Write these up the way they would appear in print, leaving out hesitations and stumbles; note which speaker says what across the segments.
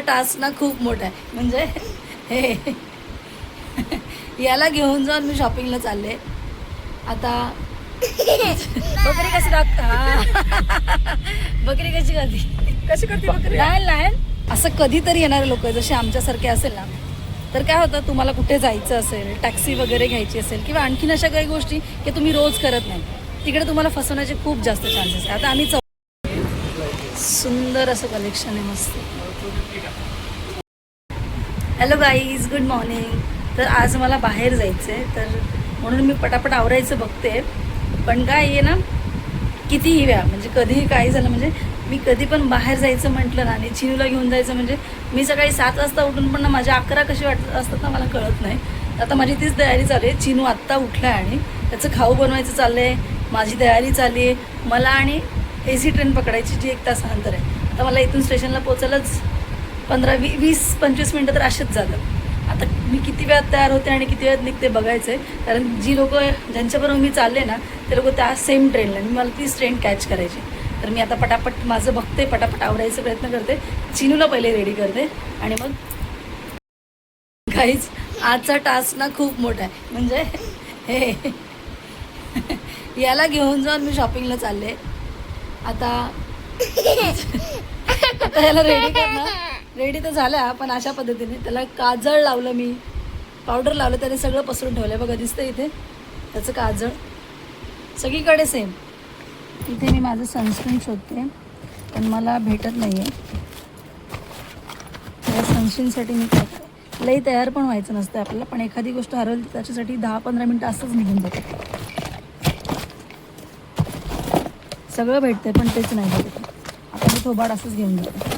Speaker 1: Task ना खूप मोठा आहे. म्हणजे हे याला घेऊन जाऊन मी शॉपिंगला चालले. आता बकरी कशी बकरी कशी करते बकरी लहान लहान असं कधीतरी येणारे लोक जसे आमच्यासारखे असेल ना, तर काय होतं, तुम्हाला कुठे जायचं असेल, टॅक्सी वगैरे घ्यायची असेल किंवा आणखीन अशा काही गोष्टी की तुम्ही रोज करत नाही, तिकडे तुम्हाला फसवण्याचे खूप जास्त चान्सेस आहे. आता आम्ही सुंदर असं कलेक्शन आहे, मस्त. Hello guys, good morning. तर आज मला बाहेर जायचं आहे, तर म्हणून मी पटापट आवरायचं बघते. पण काय आहे ना, कितीही वेळा म्हणजे कधीही काही झालं, म्हणजे मी कधी पण बाहेर जायचं म्हटलं ना आणि चिनूला घेऊन जायचं, म्हणजे मी सकाळी 7 वाजता उठून पण ना माझ्या 11 कशी वाटत असतात ना मला कळत नाही. आता माझी तीच तयारी चालू आहे. चिनू आत्ता उठला आहे आणि त्याचं खाऊ बनवायचं चाललं आहे, माझी तयारी चालली आहे. मला आणि AC ट्रेन पकडायची, जी 1 तासानंतर आहे. आता मला इथून स्टेशनला पोचायलाच 15-20-25 मिनटं तर असेच जातात. आता मी किती वेळात तयार होते आणि किती वेळात निघते बघायचं आहे, कारण जी लोक ज्यांच्याबरोबर मी चालले ना ते लोक त्या सेम ट्रेनला, मला तीच ट्रेन कॅच करायची. तर मी आता पटापट माझं बघते, पटापट आवरायचा प्रयत्न करते, चिनूला पहिले रेडी करते आणि मग काहीच. आजचा टास्क ना खूप मोठा आहे. म्हणजे हे याला घेऊन जाऊन मी शॉपिंगला चालले. आता याला रेडी करणार. रेडी तर झाल्या, पण अशा पद्धतीने त्याला काजळ लावलं, मी पावडर लावलं, त्याने सगळं पसरून ठेवलं. बघा दिसतं इथे त्याचं काजळ, सगळीकडे सेम. इथे मी माझं सनस्क्रीन शोधते, पण मला भेटत नाही आहे. त्या सनस्क्रीनसाठी मी काय लई तयार पण व्हायचं नसतं आपल्याला, पण एखादी गोष्ट हरवली त्याच्यासाठी 10-15 मिनटं असंच निघून जातं. सगळं भेटतंय पण तेच नाही भेटत. आता मी थोबाड असंच घेऊन जाते.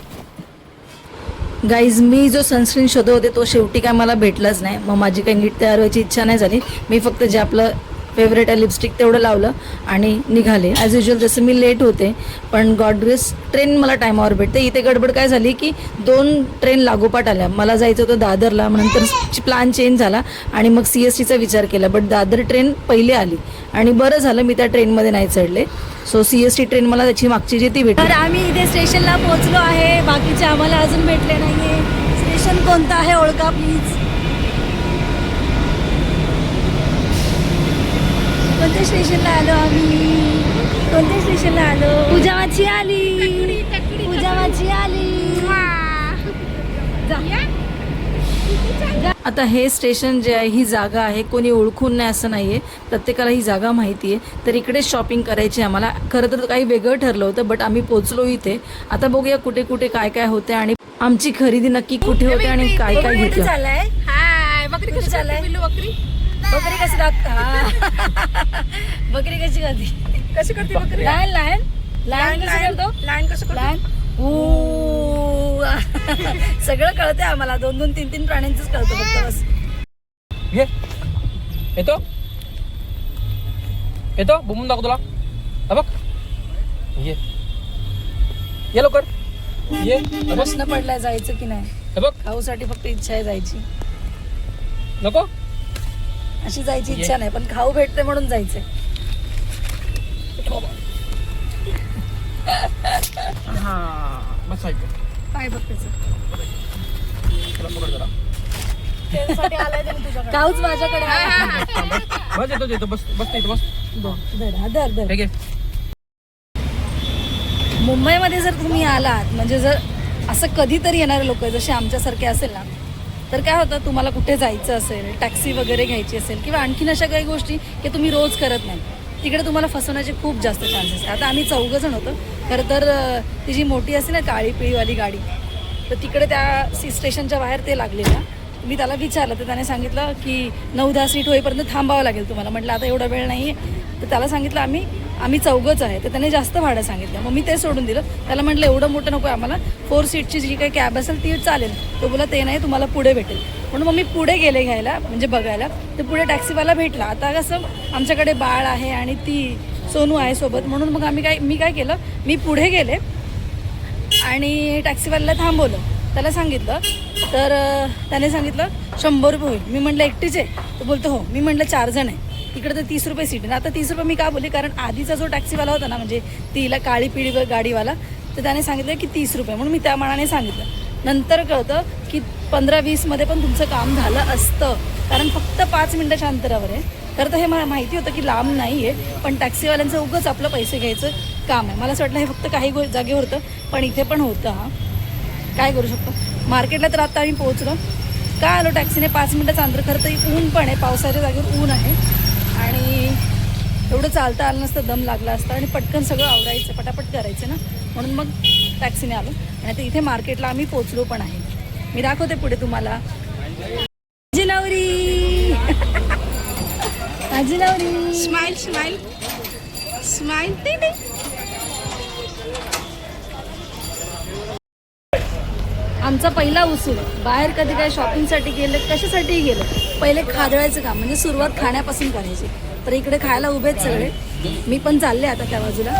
Speaker 1: गाईज, मी जो सनस्क्रीन शोधत होते तो शेवटी काय मला भेटलाच नाही. मग माझी काही नीट तयार व्हायची इच्छा नाही झाली. मी फक्त जे आपलं फेवरेट आहे लिपस्टिक तेवढं लावलं आणि निघाले. ॲज युजल जसं मी लेट होते, पण गॉड ग्रेस ट्रेन मला टायमावर भेटते. इथे गडबड काय झाली की 2 ट्रेन लागोपाठ आल्या. मला जायचं होतं दादरला, मग नंतर प्लॅन चेंज झाला आणि मग CSTचा विचार केला, बट दादर ट्रेन पहिले आली आणि बरं झालं मी त्या ट्रेनमध्ये नाही चढले. सो CST ट्रेन मला त्याची मागची जी ती भेटली. तर आम्ही इथे स्टेशनला पोहोचलो आहे. बाकीचे आम्हाला अजून भेटले नाही आहे. स्टेशन कोणतं आहे ओळखा प्लीज. कोणत्या स्टेशनला आलो आम्ही? कोणत्या स्टेशनला आलो? पूजामाची आली, पूजामाची आली. आता हे स्टेशन जे आहे, ही जागा आहे, कोणी ओळखून नाही असं नाही आहे, प्रत्येकाला ही जागा माहिती आहे. तर इकडे शॉपिंग करायची आम्हाला. खरं तर काही वेगळं ठरलं होतं, बट आम्ही पोचलो इथे. आता बघूया कुठे कुठे काय काय होते आणि आमची खरेदी नक्की कुठे होते आणि काय काय घेतलं. बकरी कशी चाललाय? बकरी कशी बकरी कशी करते बकरी लहान लहान लहान कसं करतो? लहान कसं लहान सगळं कळतंय आम्हाला. 2-3 प्राण्यांचंच कळतं फक्त बस.
Speaker 2: येतो बुमून दाखव तुला. बघ ये लवकर ये.
Speaker 1: प्रश्न पडलाय जायचं की नाही.
Speaker 2: बघ
Speaker 1: खाऊसाठी फक्त इच्छा आहे जायची.
Speaker 2: नको
Speaker 1: अशी जायची इच्छा नाही, पण खाऊ भेटते म्हणून जायचंय.
Speaker 2: हा बस
Speaker 1: काय बघतेच
Speaker 2: तुझ्याकडे
Speaker 1: काऊच माझ्याकडे आहे.
Speaker 2: बस येतो बस बस इथं बस.
Speaker 1: धर. मुंबईमध्ये जर तुम्ही आलात, म्हणजे जर असं कधीतरी येणारे लोक जसे आमच्यासारखे असेल ना, तर काय होतं, तुम्हाला कुठे जायचं असेल, टॅक्सी वगैरे घ्यायची असेल किंवा आणखीन अशा काही गोष्टी की तुम्ही रोज करत नाही, तिकडे तुम्हाला फसवण्याचे खूप जास्त चान्सेस आहे. आता आम्ही 4 जण होतो. खरं तर ती जी मोठी असते ना काळी पिळीवाली गाडी, तर तिकडे त्या स्टेशनच्या बाहेर ते लागलेलं. मी त्याला विचारलं तर त्याने सांगितलं की 9-10 सीट होईपर्यंत थांबावं लागेल तुम्हाला. म्हटलं आता एवढा वेळ नाही आहे. तर त्याला सांगितलं आम्ही 4च आहे. तर त्याने जास्त भाडं सांगितलं. मग मी ते सोडून दिलं. त्याला म्हटलं एवढं मोठं नको आहे आम्हाला, 4 सीटची जी काही कॅब असेल ती चालेल. तो बोला ते नाही, तुम्हाला पुढे भेटेल. म्हणून मग मी पुढे गेले घ्यायला, म्हणजे बघायला. तर पुढे टॅक्सीवाला भेटला. आता कसं आमच्याकडे बाळ आहे आणि ती सोनू आहे सोबत, म्हणून मग मी काय केलं, मी पुढे गेले आणि टॅक्सीवाल्याला थांबवलं. त्याला सांगितलं, तर त्याने सांगितलं 100 रुपये होईल. मी म्हटलं एकटीच आहे? तो बोलतो हो. मी म्हटलं 4 जण आहे. इकडे तर 30 रुपये सीट आहे. आता 30 रुपये मी का बोलले, कारण आधीचा जो टॅक्सीवाला होता ना, म्हणजे तिला काळी पिळी गाडीवाला, तर त्याने सांगितलं की 30 रुपये, म्हणून मी त्या मानाने सांगितलं. नंतर कळतं की 15-20 पण तुमचं काम झालं असतं, कारण फक्त 5 मिनिटाच्या अंतरावर आहे. तर हे मला माहिती होतं की लांब नाही आहे, पण टॅक्सीवाल्यांचं उगाच आपलं पैसे घ्यायचं काम आहे. मला असं वाटलं हे फक्त काही जागेवर होतं, पण इथे पण होतं. हा काय करू शकतो. मार्केटला तर आता आम्ही पोहोचलो. का आलो टॅक्सीने, 5 मिनिटाचं अंतर. खरं तर ऊन पण आहे, पावसाच्या जागेवर ऊन आहे आणि एवढं चालता आलं नसतं, दम लागला असता आणि पटकन सगळं आवरायचं, पटापट करायचं ना, म्हणून मग टॅक्सीने आलो. आणि आता इथे मार्केटला आम्ही पोचलो पण आहे. मी दाखवते पुढे तुम्हाला. माझी नवरी माझी नवरी
Speaker 3: स्माइल स्माइल स्माइल.
Speaker 1: आमचा पहिला उसूल. बाहेर कधी काय शॉपिंगसाठी गेलं, कशासाठी गेलं, पहिले खादळायचं काम, म्हणजे सुरुवात खाण्यापासून करायची. तर इकडे खायला उभेच सगळे, मी पण चालले आता त्या बाजूला.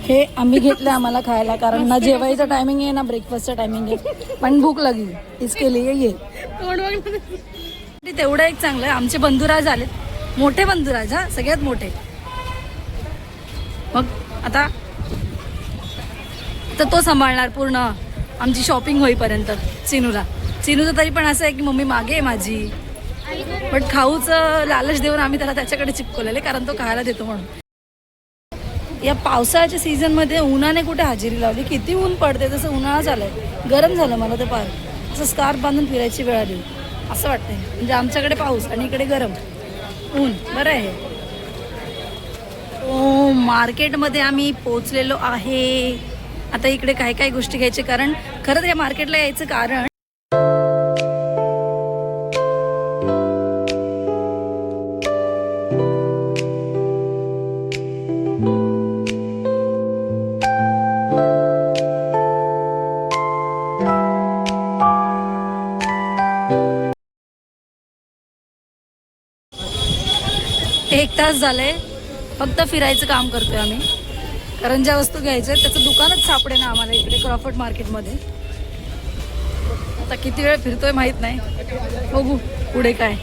Speaker 1: हे आम्ही घेतलं आम्हाला खायला, कारण ना जेवायचं टायमिंग आहे ना ब्रेकफास्टचं टायमिंग आहे, पण भूक लागली इसके लिए ये. तेवढं एक चांगलं आहे, आमचे बंधुराज आलेत, मोठे बंधुराज, हा सगळ्यात मोठे. मग आता तर तो सांभाळणार पूर्ण आमची शॉपिंग होईपर्यंत चिनूचं तरी पण असं आहे की मम्मी मागे आहे माझी, बट खाऊचं लालच देऊन आम्ही त्याला त्याच्याकडे चिपकवलेले, कारण तो खायला देतो म्हणून. या पावसाळ्याच्या सीझनमध्ये उन्हाने कुठे हजेरी लावली, किती ऊन पडते. जसं उन्हाळा झालाय, गरम झालं मला तर पार, असं स्कार्फ बांधून फिरायची वेळ आली असं वाटतंय. म्हणजे आमच्याकडे पाऊस आणि इकडे गरम ऊन, बरं आहे. ओ मार्केटमध्ये आम्ही पोचलेलो आहे. आता इकडे काय काय गोष्टी घ्यायचे, कारण खरंच या मार्केटला यायचं कारण एक तास झालंय फक्त फिरायचं काम करतोय आम्ही, कारण ज्या वस्तू घ्यायच्या त्याचं दुकानच सापडे ना आम्हाला इकडे क्रॉफर्ड मार्केटमध्ये. आता किती वेळ फिरतोय माहित नाही, बघू पुढे काय.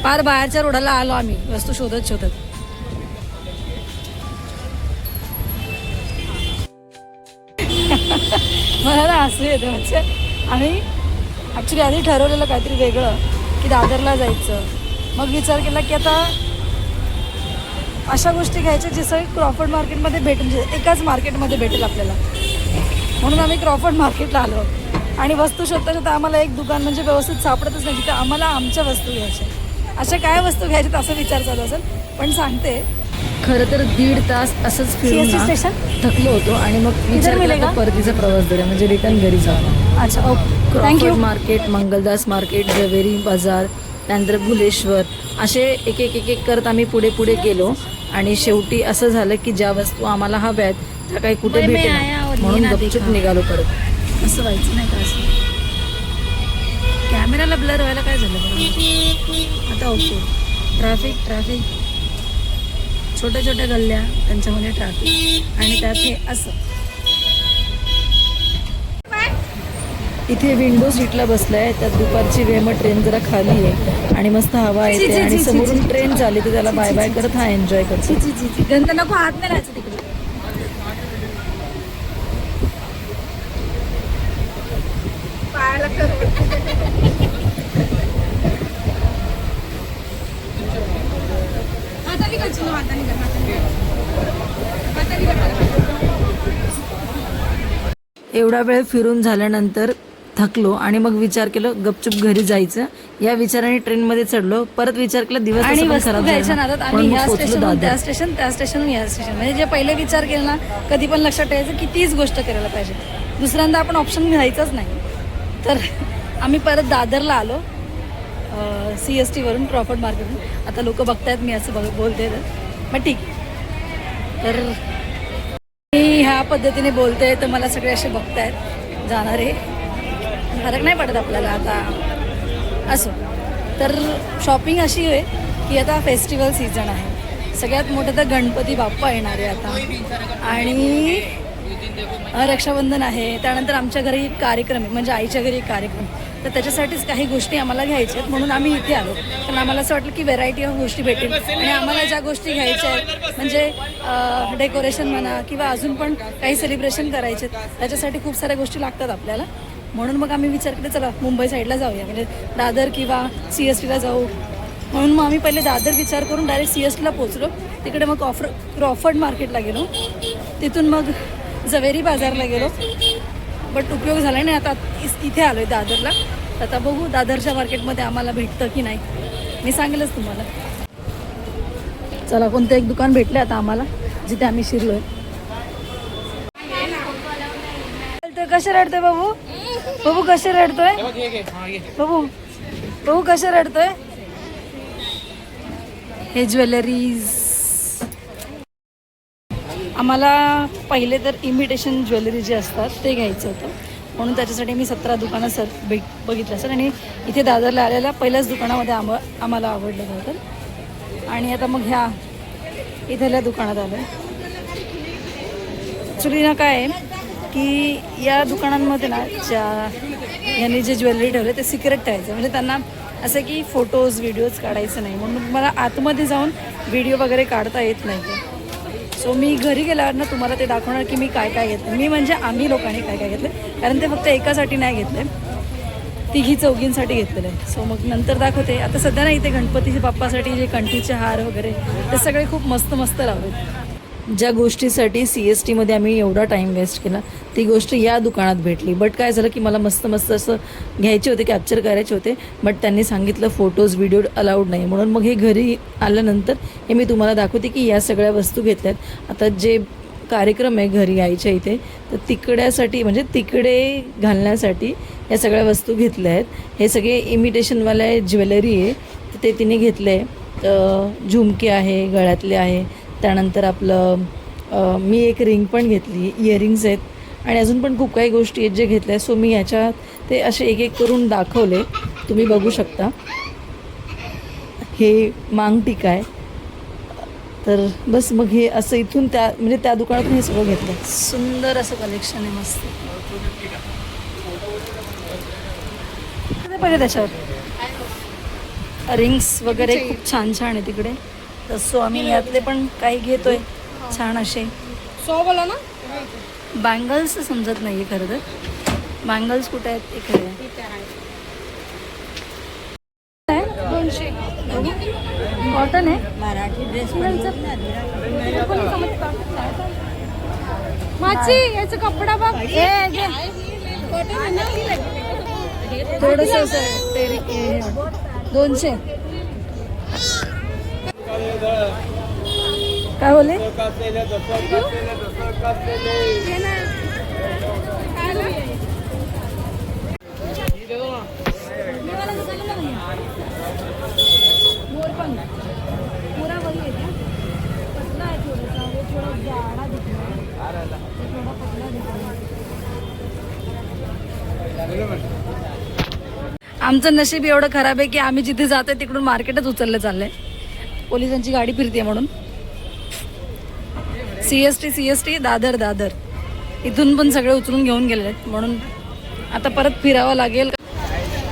Speaker 1: पार बाहेरच्या रोडाला आलो आम्ही वस्तू शोधत शोधत. मला ना हसू येतं, म्हणजे आम्ही ॲक्च्युली आधी ठरवलेलं काहीतरी वेगळं की दादरला जायचं. मग विचार केला की आता अशा गोष्टी घ्यायच्या जे सगळे क्रॉफर्ड मार्केटमध्ये भेटेल, म्हणजे एकाच मार्केटमध्ये भेटेल आपल्याला, म्हणून आम्ही क्रॉफर्ड मार्केटला आलो. आणि वस्तू शोधता शोधता आम्हाला एक दुकान म्हणजे व्यवस्थित सापडतच नाही जिथे आम्हाला आमच्या वस्तू घ्यायच्या. अशा काय वस्तू घ्यायच्यात असा विचार चालू असेल, पण सांगते. खरं तर 1.5 तास असंच फिरून थकलो होतो आणि मग विचार केला तर परतीचा प्रवास करूया, म्हणजे रिटर्न घरी जाऊ. अच्छा okay, thank you. Market, Mangaldas market, Zaveri Bazaar, त्यानंतर भुलेश्वर, असे एक एक एक एक करत आम्ही पुढे पुढे गेलो. आणि शेवटी असं झालं की ज्या वस्तू आम्हाला हव्या आहेत त्या काही कुठे भेटेल, म्हणून गपचूप निघालो परत. असं व्हायचं नाही का, असं कॅमेराला ब्लर व्हायला काय झालं बरं. आता ओके. ट्रॅफिक, छोट्या छोट्या गल्ल्या, त्यांच्यामध्ये ट्रॅफिक, आणि त्यात हे असं. इथे विंडो सीटला बसलाय, त्यात दुपारची वेळ, मग ट्रेन जरा खाली आहे आणि मस्त हवा येते आणि समोरून ट्रेन चालली तर त्याला बाय बाय करत हा एन्जॉय करतो. गंध नको, हात नाही राहायचं तिकडे. एवढा वेळ फिरून झाल्यानंतर थकलो आणि मग विचार केलं गपचूप घरी जायचं. या विचाराने ट्रेनमध्ये चढलो. परत विचार केला दिवस खराब झाला, आम्ही ह्या स्टेशन त्या स्टेशन, त्या स्टेशन ह्या स्टेशन, म्हणजे जे पहिले विचार केला ना कधी पण लक्षात ठेवायचं की तीच गोष्ट करायला पाहिजे, दुसऱ्यांदा आपण ऑप्शन घ्यायचंच नाही. तर आम्ही परत दादरला आलो CST वरून, क्रॉफर्ड मार्केटवरून. आता लोक बघतायत मी असं बोलते तर मग ठीक. तर मी ह्या पद्धतीने बोलते तर मला सगळे असे बघतायत जाणारे, फरक नाही पडत आपल्याला आता असो. तर शॉपिंग अशी आहे की आता फेस्टिवल सीझन आहे, सगळ्यात मोठं तर गणपती बाप्पा येणार आहे आता, आणि रक्षाबंधन आहे, त्यानंतर आमच्या घरी एक कार्यक्रम आहे, म्हणजे आईच्या घरी एक कार्यक्रम. तर त्याच्यासाठीच काही गोष्टी आम्हाला घ्यायच्या आहेत म्हणून आम्ही इथे आलो. कारण आम्हाला असं वाटलं की व्हेरायटी ऑफ गोष्टी भेटेल आणि आम्हाला ज्या गोष्टी घ्यायच्या आहेत म्हणजे डेकोरेशन म्हणा किंवा अजून पण काही सेलिब्रेशन करायचे त्याच्यासाठी खूप साऱ्या गोष्टी लागतात आपल्याला. म्हणून मग आम्ही विचार केला चला मुंबई साईडला जाऊया म्हणजे दादर किंवा CSTला जाऊ. म्हणून मग आम्ही पहिले दादर विचार करून डायरेक्ट CSTला पोचलो. तिकडे मग क्रॉफर्ड मार्केटला गेलो, तिथून मग जवेरी बाजारला गेलो, बट उपयोग झाला नाही. आता इथे आलो आहे दादरला. आता बघू दादरच्या मार्केटमध्ये आम्हाला भेटतं की नाही, मी सांगेलच तुम्हाला. चला कोणतं एक दुकान भेटलं आता आम्हाला जिथे आम्ही शिरलो आहे. कसे रडतोय बाबू? बाबू कसे रडतोय? बाबू कसे रडतोय? हे ज्वेलरीज आम्हाला पहिले तर इमिटेशन ज्वेलरी जे असतात ते घ्यायचं होतं म्हणून त्याच्यासाठी मी 17 दुकानं बघितलं सर. आणि इथे दादरला आलेल्या पहिल्याच दुकानामध्ये आम्हाला आवडलं होतं. आणि आता मग ह्या इथल्या दुकानात आलो. ॲक्च्युली ना काय आहे की या दुकानांमध्ये ना यांनी जे ज्वेलरी ठेवले ते सिक्रेट ठेवायचं म्हणजे त्यांना असं की फोटोज व्हिडिओज काढायचं नाही म्हणून मला आतमध्ये जाऊन व्हिडिओ वगैरे काढता येत नाही. सो मी घरी गेल्यावर ना तुम्हाला ते दाखवणार की मी काय काय घेतलं. मी म्हणजे आम्ही लोकांनी काय काय घेतलं कारण ते फक्त एकासाठी नाही घेतले, तिघी चौघींसाठी घेतलेलं आहे. सो मग नंतर दाखवते. आता सध्या ना इथे गणपतीच्या बाप्पासाठी जे कंठीचे हार वगैरे ते सगळे खूप मस्त मस्त लावले. ज्या गोष्टीसाठी CSTमध्ये आम्ही एवढा टाईम वेस्ट केला ती गोष्ट या दुकानात भेटली. बट काय झालं की मला मस्त मस्त असं घ्यायचे होते, कॅप्चर करायचे होते, बट त्यांनी सांगितलं फोटोज व्हिडिओ अलाउड नाही. म्हणून मग हे घरी आल्यानंतर हे मी तुम्हाला दाखवते की या सगळ्या वस्तू घेतल्यात. आता जे कार्यक्रम आहे घरी यायच्या इथे तर तिकड्यासाठी म्हणजे तिकडे घालण्यासाठी या सगळ्या वस्तू घेतल्या आहेत. हे सगळे इमिटेशनवाले ज्वेलरी आहे तर ते तिने घेतले आहे. झुमके आहे, गळ्यातले आहे, त्यानंतर आपलं मी एक रिंग पण घेतली, इयरिंग्स आहेत आणि अजून पण खूप काही गोष्टी आहेत जे घेतल्या. सो मी ह्याच्यात ते असे एक एक करून दाखवले, तुम्ही बघू शकता. हे मांगटिका आहे. तर बस मग हे असं इथून म्हणजे त्या दुकानातून हे सगळं घेतलं. सुंदर असं कलेक्शन आहे मस्त. बघा त्याच्यावर रिंग्स वगैरे खूप छान छान आहे तिकडे. तसं आम्ही यातले पण काही घेतोय छान असे.
Speaker 3: 100 बोला ना.
Speaker 1: बँगल्स समजत नाही आहे खरं तर. बँगल्स कुठे आहेत ते खरं आहे.
Speaker 3: 200
Speaker 1: कॉटन आहे.
Speaker 4: मराठी ड्रेस
Speaker 3: माझी याचा कपडा बघ.
Speaker 1: थोडंसं 200. काय बोले? आमचं नशीब एवढं खराब आहे की आम्ही जिथे जातोय तिकडून मार्केटच उचललं चाललंय. पोलिसांची गाडी फिरते म्हणून. CST दादर इथून पण सगळे उचलून घेऊन गेले आहेत म्हणून आता परत फिरावं लागेल.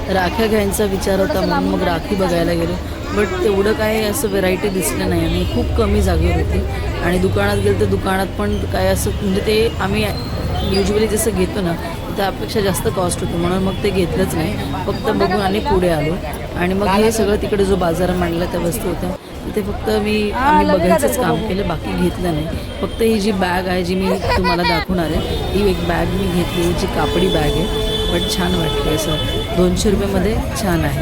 Speaker 1: राख्या घ्यायचा विचार होता म्हणून मग राखी बघायला गेलो, बट तेवढं काय असं व्हेरायटी दिसलं नाही आणि खूप कमी जागेवर होती. आणि दुकानात गेलं तर दुकानात पण काय असं म्हणजे ते आम्ही युजली जसं घेतो ना त्यापेक्षा जास्त कॉस्ट होतं म्हणून मग ते घेतलंच नाही. फक्त बघून आणि पुढे आलो. आणि मग हे सगळं तिकडे जो बाजार मांडला त्या वस्तू होत्या ते फक्त आम्ही बघायचंच काम केलं, बाकी घेतलं नाही. फक्त ही जी बॅग आहे जी मी तुम्हाला दाखवणार आहे ही एक बॅग मी घेतली जी कापडी बॅग आहे, पण छान वाटते. असं 200 रुपयामध्ये छान आहे.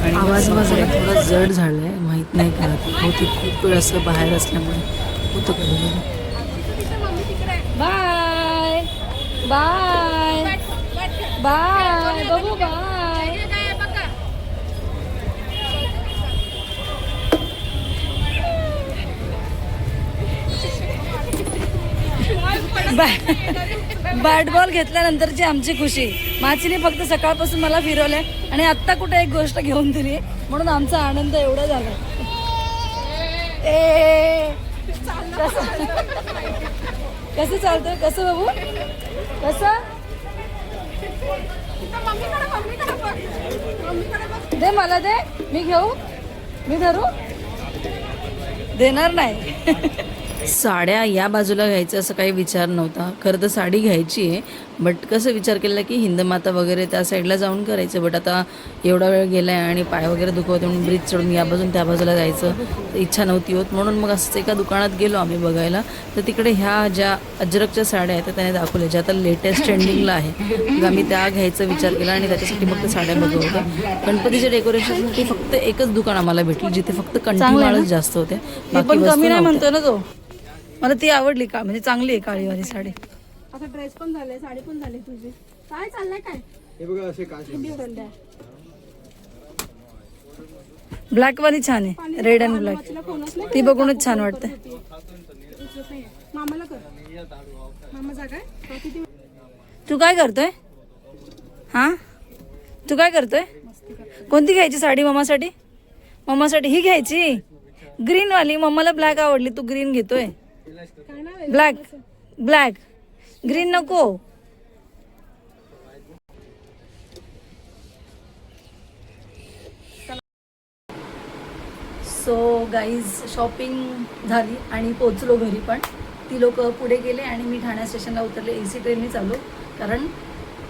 Speaker 1: आणि आवाज माझा थोडा जड झाला आहे, माहीत नाही का होती खूप वेळ असं बाहेर असल्यामुळे होतं कधी. बाय बाय बाय बघू बाय. बॅट बॉल घेतल्यानंतरची आमची खुशी. माचीने फक्त सकाळपासून मला फिरवलंय आणि आत्ता कुठे एक गोष्ट घेऊन दिली म्हणून आमचा आनंद एवढा झाला. कसं चालतंय? कसं बाबू कसं? दे मला दे, मी घेऊ, मी धरू, देणार नाही. साड्या या बाजूला घ्यायचं असं काही विचार नव्हता. खरं तर साडी घ्यायची आहे, बट कसं विचार केला की हिंदमाता वगैरे त्या साईडला जाऊन करायचं. बट आता एवढा वेळ गेला आहे आणि पाय वगैरे दुखवते म्हणून ब्रिज चढून या बाजून त्या बाजूला जायचं तर इच्छा नव्हती होत. म्हणून मग असंच एका दुकानात गेलो आम्ही बघायला. तर तिकडे ह्या ज्या अजरकच्या साड्या आहेत त्या त्याने दाखवल्या, ज्या आता लेटेस्ट ट्रेंडिंगला आहे. मग आम्ही त्या घ्यायचा विचार केला आणि त्याच्यासाठी फक्त साड्या बघत होत्या. गणपतीच्या डेकोरेशनसाठी फक्त एकच दुकान आम्हाला भेटली जिथे फक्त कंटिन्यूअस जास्त होते. बाकी पण
Speaker 2: वस्तू
Speaker 1: कमी नाही
Speaker 2: नव्हत्या.
Speaker 1: म्हणतो ना तो. मला ती आवडली का, म्हणजे चांगली आहे काळीवाली साडी.
Speaker 3: आता ड्रेस पण झाले, साडी पण झाली तुझी. काय चाललंय काय?
Speaker 4: हे बघा असे काच
Speaker 3: किती चाललंय?
Speaker 1: ब्लॅक वाली छान आहे, रेड अँड ब्लॅक.
Speaker 3: तिला कोणच नाही
Speaker 1: ती बघूनच छान वाटते.
Speaker 3: मामाला कर. मामा जागा आहे? किती
Speaker 1: तू काय करतोय? हा, तू काय करतोय? कोणती घ्यायची साडी मम्मासाठी? मम्मासाठी ही घ्यायची, ग्रीन वाली. मम्माला ब्लॅक आवडली, तू ग्रीन घेतोय.
Speaker 3: काय नाव आहे?
Speaker 1: ब्लॅक, ब्लॅक, ग्रीन नको. सो गाईज शॉपिंग झाली आणि पोचलो घरी. पण ती लोक पुढे गेले आणि मी ठाणे स्टेशनला उतरले. AC ट्रेनने चाललो, कारण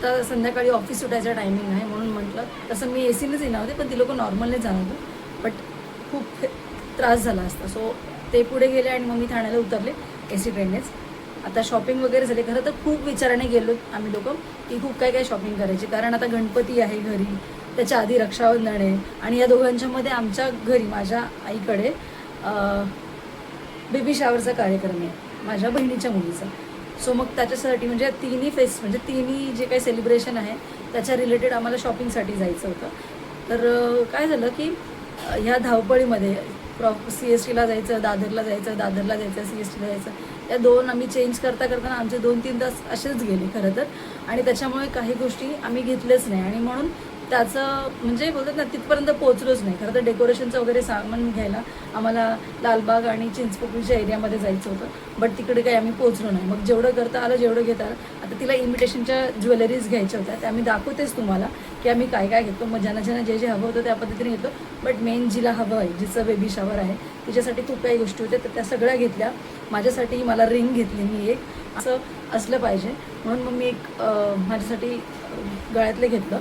Speaker 1: तर संध्याकाळी ऑफिस सुटायचा टायमिंग आहे म्हणून म्हटलं. तसं मी ACनेच येणार होते, पण ती लोक नॉर्मलने जाणार होते. बट खूप त्रास झाला असता. सो ते पुढे गेले आणि मग मी ठाण्याला उतरले AC ट्रेननेच. आता शॉपिंग वगैरे झाली. खरं तर खूप विचाराने गेलो आम्ही लोक की खूप काय काय शॉपिंग करायची, कारण आता गणपती आहे घरी, त्याच्या आधी रक्षाबंधन आहे आणि या दोघांच्यामध्ये आमच्या घरी माझ्या आईकडे बेबी शॉवरचा कार्यक्रम आहे माझ्या बहिणीच्या मुलीचा. सो मग त्याच्यासाठी म्हणजे तिन्ही जे काही सेलिब्रेशन आहे त्याच्या रिलेटेड आम्हाला शॉपिंगसाठी जायचं होतं. तर काय झालं की ह्या धावपळीमध्ये CSTला जायचं, दादरला जायचं, CSTला जायचं, या दोन आम्ही चेंज करताना आमचे 2-3 तास असेच गेले खरं तर. आणि त्याच्यामुळे काही गोष्टी आम्ही घेतल्याच नाही आणि म्हणून त्याचं म्हणजे बोलतात ना तिथपर्यंत पोहोचलोच नाही. खरं तर डेकोरेशनचं वगैरे सामान घ्यायला आम्हाला लालबाग आणि चिंचपोकळीच्या एरियामध्ये जायचं होतं, बट तिकडे काही आम्ही पोहोचलो नाही. मग जेवढं करता आलं, जेवढं घेता आलं. आता तिला इमिटेशनच्या ज्वेलरीज घ्यायच्या होत्या, त्या आम्ही दाखवतेच तुम्हाला की आम्ही काय काय घेतो. मग ज्यांना जे हवं होतं त्या पद्धतीने घेतो. बट मेन जिला हवं आहे, जिचं बेबी शॉवर आहे, तिच्यासाठी खूप काही गोष्टी होत्या, तर त्या सगळ्या घेतल्या. माझ्यासाठी मला रिंग घेतली मी एक, असं असलं पाहिजे म्हणून मग मी एक माझ्यासाठी गळ्यातले घेतलं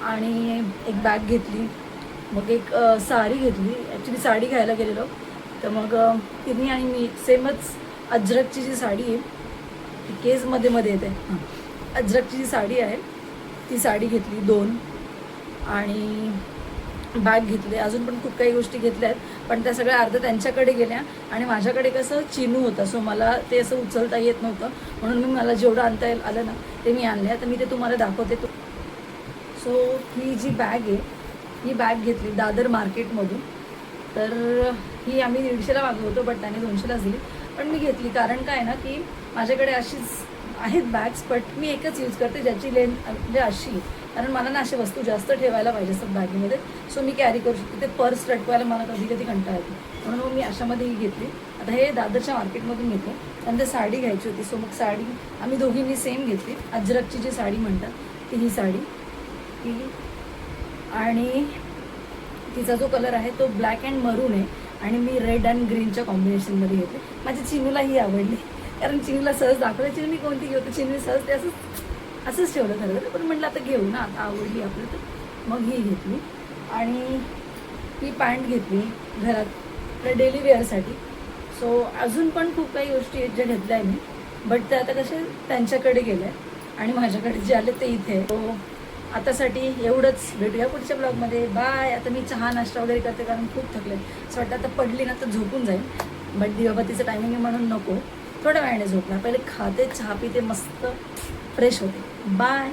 Speaker 1: आणि एक बॅग घेतली. मग एक साडी घेतली. ॲक्च्युली साडी घ्यायला गेलेलो तर मग तिने आणि मी सेमच अजरकची जी साडी आहे ती केसमध्ये येते. अजरकची जी साडी आहे ती साडी घेतली 2 आणि बॅग घेतले. अजून पण खूप काही गोष्टी घेतल्या आहेत, पण त्या सगळ्या अर्ध्या त्यांच्याकडे गेल्या आणि माझ्याकडे कसं चिनू होता. सो मला ते असं उचलता येत नव्हतं म्हणून मला जेवढं आणता आलं ना ते मी आणले. तर मी ते तुम्हाला दाखवते. सो ही जी बॅग आहे ही बॅग घेतली दादर मार्केटमधून. तर ही आम्ही 150ला मागवतो होतो, बट त्याने 200लाच दिली. पण मी घेतली कारण काय ना की माझ्याकडे अशीच आहेत बॅग्स, बट मी एकच यूज करते ज्याची लेंथ म्हणजे अशी, कारण मला ना अशी वस्तू जास्त ठेवायला पाहिजे असतात बॅगेमध्ये. सो मी कॅरी करू शकते. ते पर्स लटकवायला मला कधी कधी कंटाळा येतो म्हणून मग मी अशामध्ये ही घेतली. आता हे दादरच्या मार्केटमधून घेतलं. त्यानंतर साडी घ्यायची होती. सो मग साडी आम्ही दोघींनी सेम घेतली. अजरकची जी साडी म्हणतात ती ही साडी ही, आणि तिचा जो कलर आहे तो ब्लॅक अँड मरून आहे आणि मी रेड अँड ग्रीनच्या कॉम्बिनेशनमध्ये घेतले. माझ्या चिनूला ही आवडली, कारण चिनूला सहज दाखवलं चिनू मी कोणती घेऊ, तर चिनूने सहज ते असंच ठेवलं खरं तर. पण म्हटलं आता घेऊ ना, आता आवडली आपलं तर मग ही घेतली. आणि ही पॅन्ट घेतली घरात डेली वेअरसाठी. सो अजून पण खूप काही गोष्टी आहेत ज्या घेतल्या आहे मी, बट ते आता कसे त्यांच्याकडे गेले आणि माझ्याकडे जे आले ते इथे. सो आतासाठी एवढंच. भेटूया पुढच्या ब्लॉगमध्ये. बाय. आता मी चहा नाश्ता वगैरे करते कारण खूप थकले. असं वाटतं आता पडली ना तर झोपून जाईल, बट दिवाबत्तीचं टायमिंग आहे म्हणून नको, थोड्या वेळाने झोपणार. पहिले खाते, चहा पिते, मस्त फ्रेश होते. बाय.